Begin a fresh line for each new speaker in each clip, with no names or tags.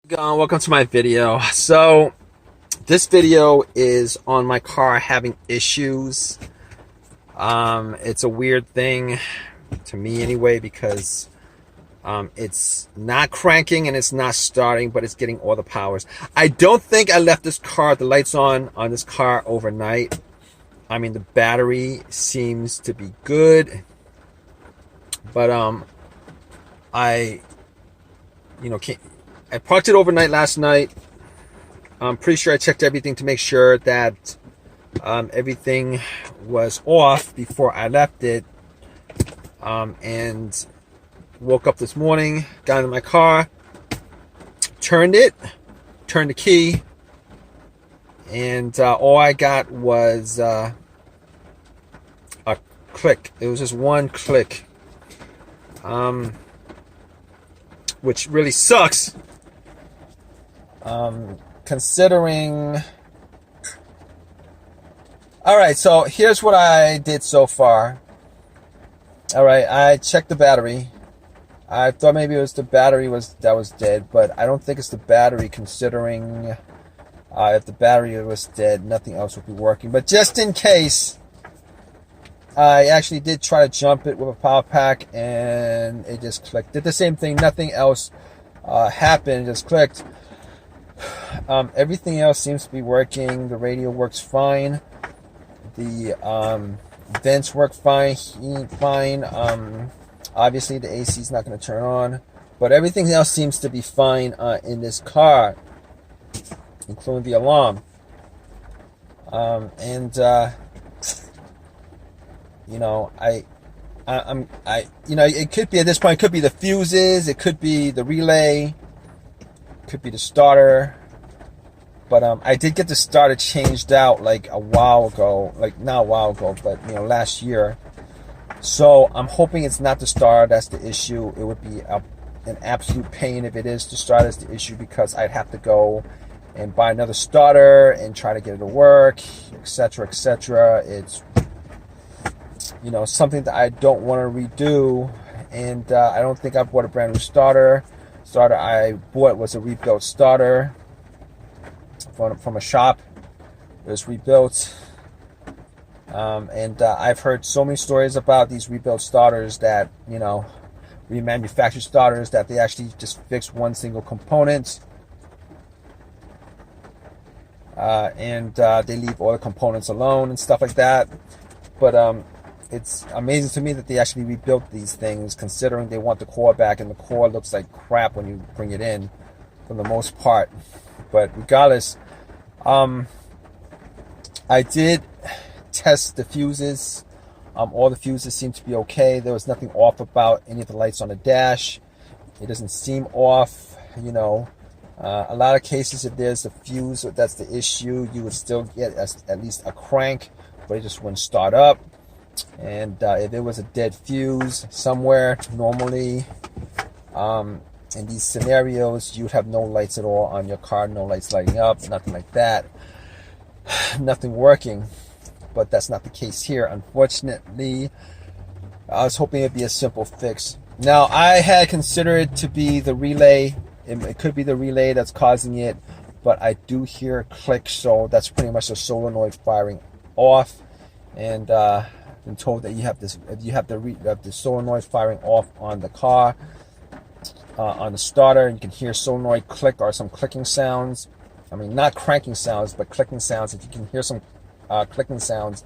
Welcome to my video. So this video is on my car having issues. It's a weird thing to me anyway, because it's not cranking and it's not starting, but it's getting all the powers. I don't think I left the lights on this car overnight. I mean, the battery seems to be good, but I parked it overnight last night. I'm pretty sure I checked everything to make sure that everything was off before I left it. And woke up this morning, got into my car, turned the key, and all I got was a click. It was just one click, which really sucks. Considering... Alright, so here's what I did so far. Alright, I checked the battery. I thought maybe it was the battery that was dead, but I don't think it's the battery, considering if the battery was dead, nothing else would be working. But just in case, I actually did try to jump it with a power pack, and it just clicked. Did the same thing, nothing else happened, it just clicked. Everything else seems to be working. The radio works fine. The vents work fine. Heat fine. Obviously, the AC is not going to turn on, but everything else seems to be fine in this car, including the alarm. It could be, at this point, it could be the fuses, it could be the relay, could be the starter, but I did get the starter changed out like a while ago, like not a while ago, but last year. So I'm hoping it's not the starter that's the issue. It would be an absolute pain if it is the starter that's the issue, because I'd have to go and buy another starter and try to get it to work, etc., etc. It's something that I don't want to redo, and I don't think I bought a brand new starter. Starter I bought was a rebuilt starter from a shop. It was rebuilt, and I've heard so many stories about these rebuilt starters that remanufactured starters, that they actually just fix one single component, and they leave all the components alone and stuff like that. But it's amazing to me that they actually rebuilt these things, considering they want the core back, and the core looks like crap when you bring it in, for the most part. But regardless, I did test the fuses. All the fuses seem to be okay. There was nothing off about any of the lights on the dash. It doesn't seem off. A lot of cases, if there's a fuse that's the issue, you would still get at least a crank, but it just wouldn't start up. And if it was a dead fuse somewhere, normally in these scenarios, you'd have no lights at all on your car, no lights lighting up, nothing like that, nothing working. But that's not the case here, unfortunately. I was hoping it'd be a simple fix. Now, I had considered it to be the relay. It could be the relay that's causing it, but I do hear a click, so that's pretty much the solenoid firing off. And been told that you have this, if you have the solenoid firing off on the car, on the starter, you can hear solenoid click or some clicking sounds. I mean, not cranking sounds, but clicking sounds. If you can hear some clicking sounds,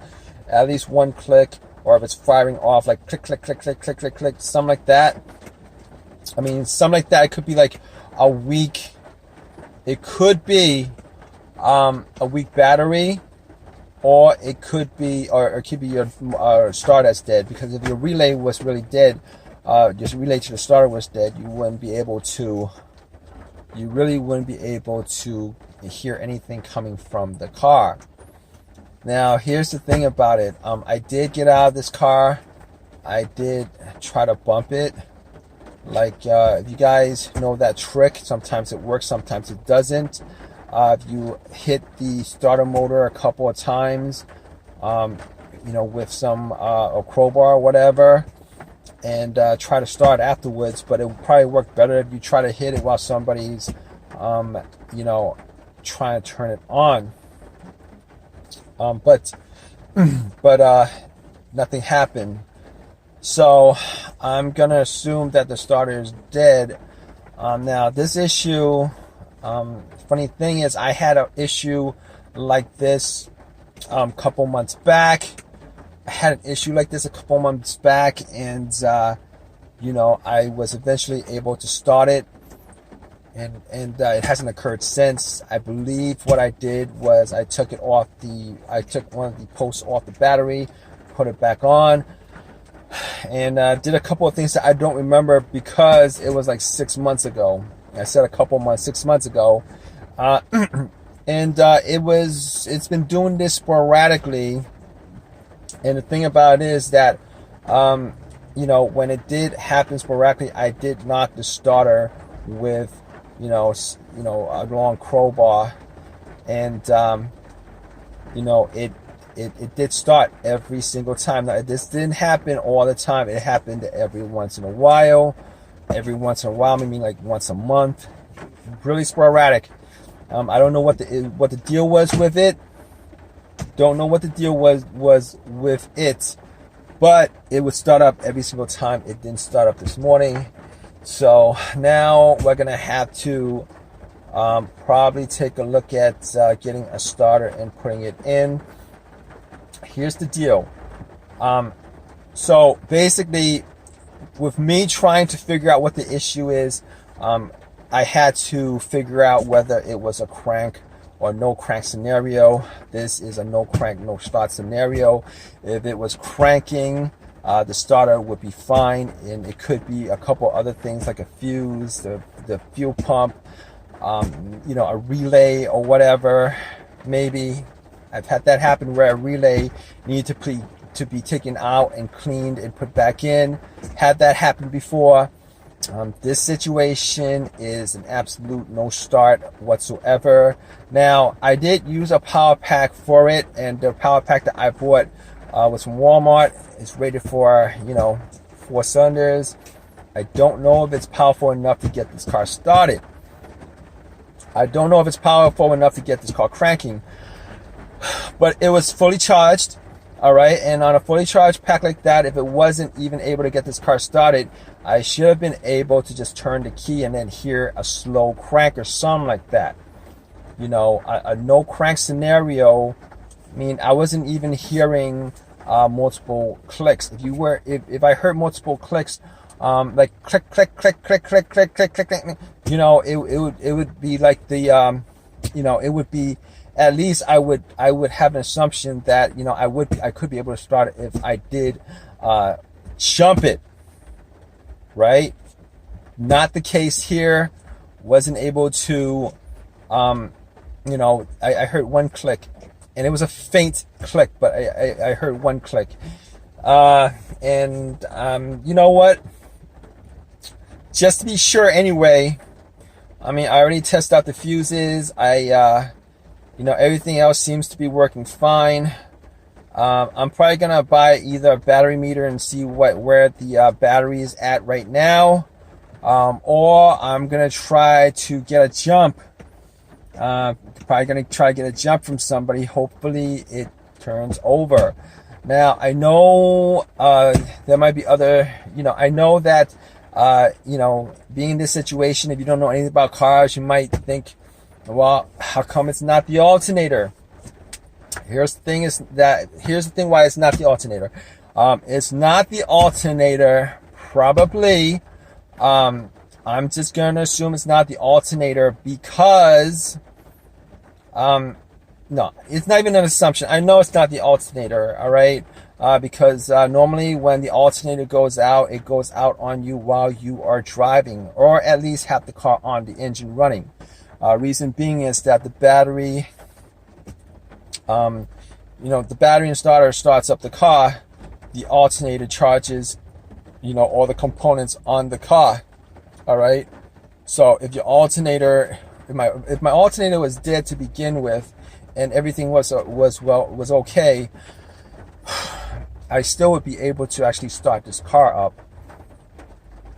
at least one click, or if it's firing off like click, click, click, click, click, click, click, something like that. I mean, something like that. It could be like a weak. It could be a weak battery. Or it could be, your starter that's dead. Because if your relay was really dead, just relay to the starter was dead, you really wouldn't be able to hear anything coming from the car. Now, here's the thing about it. I did get out of this car. I did try to bump it. Like, if you guys know that trick, sometimes it works, sometimes it doesn't. If you hit the starter motor a couple of times, with some a crowbar or whatever, and try to start afterwards. But it would probably work better if you try to hit it while somebody's you know, trying to turn it on. But nothing happened. So I'm gonna assume that the starter is dead. Now this issue, funny thing is, I had an issue like this couple months back. I had an issue like this a couple months back, and you know, I was eventually able to start it, and it hasn't occurred since. I believe what I did was I took one of the posts off the battery, put it back on, and did a couple of things that I don't remember because it was like 6 months ago. I said 6 months ago, and it's been doing this sporadically. And the thing about it is that, you know, when it did happen sporadically, I did knock the starter with, you know, a long crowbar, and you know, it did start every single time. Now, this didn't happen all the time. It happened every once in a while. Every once in a while, maybe like once a month. Really sporadic. I don't know what the deal was with it. Don't know what the deal was with it, but it would start up every single time. It didn't start up this morning, so now we're gonna have to probably take a look at getting a starter and putting it in. Here's the deal. So basically, with me trying to figure out what the issue is, I had to figure out whether it was a crank or no crank scenario. This is a no crank, no start scenario. If it was cranking, the starter would be fine, and it could be a couple other things like a fuse, the fuel pump, you know, a relay or whatever. Maybe I've had that happen where a relay needed to be taken out and cleaned and put back in. Had that happen before. This situation is an absolute no start whatsoever. Now, I did use a power pack for it, and the power pack that I bought was from Walmart. It's rated for, you know, 4 cylinders. I don't know if it's powerful enough to get this car started. I don't know if it's powerful enough to get this car cranking, but it was fully charged. All right, and on a fully charged pack like that, if it wasn't even able to get this car started, I should have been able to just turn the key and then hear a slow crank or something like that. You know, a no crank scenario. I mean, I wasn't even hearing multiple clicks. If I heard multiple clicks, like click, click, click, click, click, click, click, click, click, you know, it would be like the, you know, it would be. At least I would have an assumption that, you know, I could be able to start it if I did jump it, right? Not the case here. Wasn't able to, you know, I heard one click, and it was a faint click, but I heard one click, and you know what? Just to be sure, anyway. I mean, I already tested out the fuses. You know, everything else seems to be working fine. I'm probably gonna buy either a battery meter and see where the battery is at right now, or I'm gonna try to get a jump. Probably gonna try to get a jump from somebody. Hopefully, it turns over. Now, I know there might be other. You know, I know that you know, being in this situation, if you don't know anything about cars, you might think, well, how come it's not the alternator? Here's the thing why it's not the alternator. It's not the alternator, probably. I'm just going to assume it's not the alternator because, no, it's not even an assumption. I know it's not the alternator, all right? Because normally when the alternator goes out, it goes out on you while you are driving, or at least have the car on, the engine running. Reason being is that the battery, you know, the battery and starter starts up the car. The alternator charges, you know, all the components on the car. All right. So if your alternator, if my alternator was dead to begin with, and everything was okay, I still would be able to actually start this car up.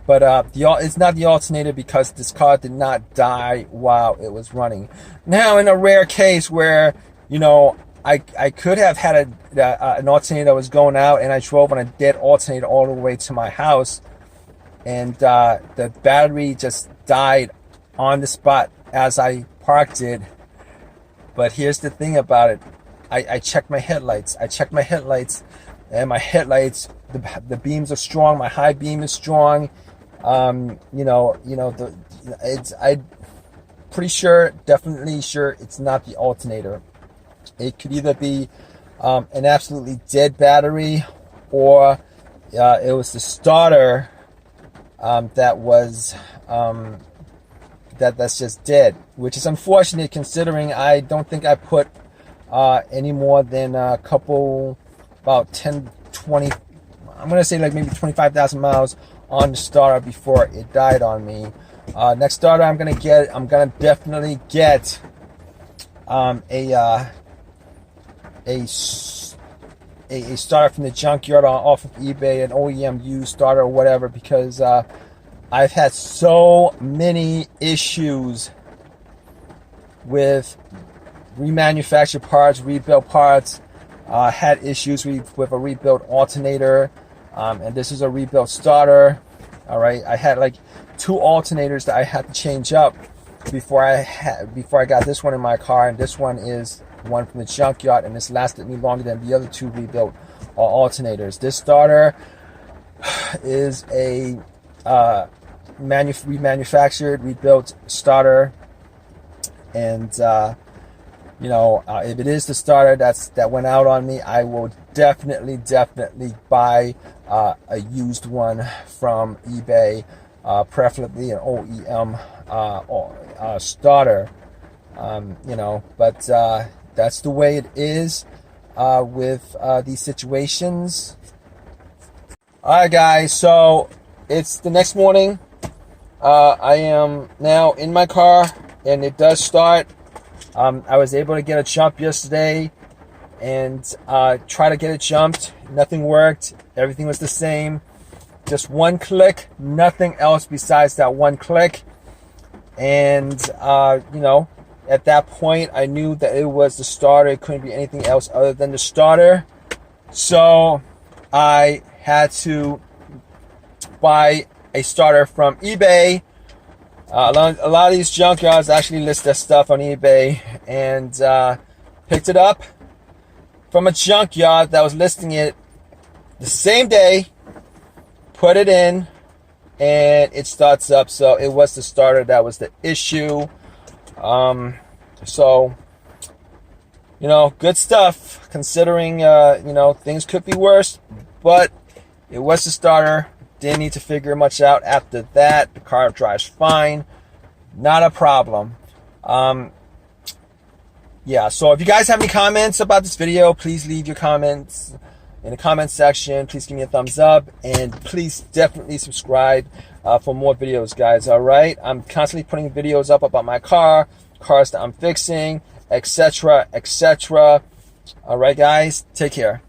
But it's not the alternator, because this car did not die while it was running. Now, in a rare case where, you know, I could have had an alternator that was going out, and I drove on a dead alternator all the way to my house, and the battery just died on the spot as I parked it. But here's the thing about it. I checked my headlights. And my headlights, the beams are strong. My high beam is strong. I'm pretty sure, definitely sure, it's not the alternator. It could either be an absolutely dead battery, or it was the starter that was that's just dead, which is unfortunate, considering I don't think I put any more than a couple, about 10, 20, I'm gonna say like maybe 25,000 miles on the starter before it died on me. Next starter I'm gonna definitely get a starter from the junkyard off of eBay, an OEM used starter or whatever, because I've had so many issues with remanufactured parts, rebuilt parts. Had issues with a rebuilt alternator, and this is a rebuilt starter. All right, I had like 2 alternators that I had to change up before I got this one in my car, and this one is one from the junkyard, and this lasted me longer than the other 2 rebuilt alternators. This starter is a remanufactured, rebuilt starter, and if it is the starter that went out on me, I will definitely buy a used one from eBay, preferably an OEM starter. But that's the way it is with these situations. All right, guys. So it's the next morning. I am now in my car, and it does start. I was able to get a jump yesterday and try to get it jumped. Nothing worked. Everything was the same. Just one click. Nothing else besides that one click. And, at that point, I knew that it was the starter. It couldn't be anything else other than the starter. So I had to buy a starter from eBay. A lot of these junkyards actually list their stuff on eBay, and picked it up from a junkyard that was listing it the same day, put it in, and it starts up. So it was the starter that was the issue. So, good stuff, considering, things could be worse, but it was the starter. Didn't need to figure much out after that. The car drives fine. Not a problem. Yeah, so if you guys have any comments about this video, please leave your comments in the comment section. Please give me a thumbs up, and please definitely subscribe for more videos, guys. All right, I'm constantly putting videos up about my cars that I'm fixing, etc. All right, guys, take care.